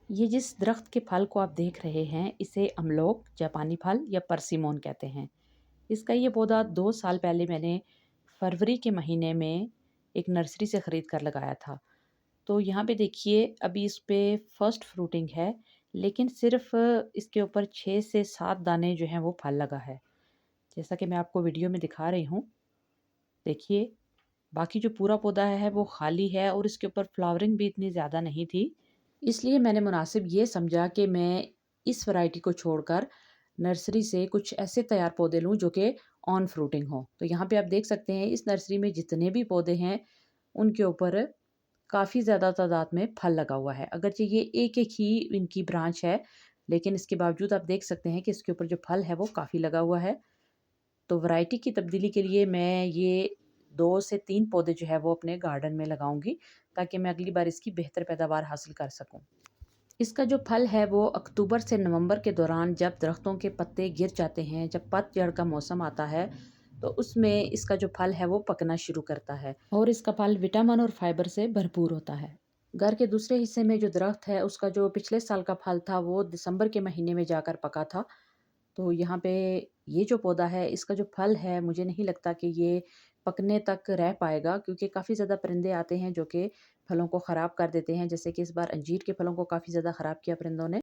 ये जिस दरख्त के फल को आप देख रहे हैं इसे अमलोक, जापानी फल या परसिमोन कहते हैं। इसका ये पौधा 2 साल पहले मैंने फरवरी के महीने में एक नर्सरी से ख़रीद कर लगाया था। तो यहाँ पे देखिए अभी इस पे फर्स्ट फ्रूटिंग है, लेकिन सिर्फ़ इसके ऊपर 6 से 7 दाने जो हैं वो फल लगा है। जैसा कि मैं आपको वीडियो में दिखा रही हूँ, देखिए बाकी जो पूरा पौधा है वो खाली है और इसके ऊपर फ्लावरिंग भी इतनी ज़्यादा नहीं थी। इसलिए मैंने मुनासिब ये समझा कि मैं इस वैरायटी को छोड़कर नर्सरी से कुछ ऐसे तैयार पौधे लूँ जो कि ऑन फ्रूटिंग हो। तो यहाँ पे आप देख सकते हैं इस नर्सरी में जितने भी पौधे हैं उनके ऊपर काफ़ी ज़्यादा तादाद में फल लगा हुआ है। अगरचे ये एक-एक ही इनकी ब्रांच है, लेकिन इसके बावजूद आप देख सकते हैं कि इसके ऊपर जो फल है वो काफ़ी लगा हुआ है। तो वैरायटी की तब्दीली के लिए मैं ये 2 से 3 पौधे जो है वो अपने गार्डन में लगाऊँगी, ताकि मैं अगली बार इसकी बेहतर पैदावार हासिल कर सकूँ। इसका जो फल है वो अक्टूबर से नवंबर के दौरान जब दरख्तों के पत्ते गिर जाते हैं, जब पतझड़ का मौसम आता है, तो उसमें इसका जो फल है वो पकना शुरू करता है और इसका फल विटामिन और फाइबर से भरपूर होता है। घर के दूसरे हिस्से में जो दरख्त है उसका जो पिछले साल का फल था वो दिसंबर के महीने में जाकर पका था। तो यहाँ पे ये जो पौधा है इसका जो फल है मुझे नहीं लगता कि ये पकने तक रह पाएगा, क्योंकि काफ़ी ज़्यादा परिंदे आते हैं जो कि फलों को ख़राब कर देते हैं। जैसे कि इस बार अंजीर के फलों को काफ़ी ज़्यादा ख़राब किया परिंदों ने।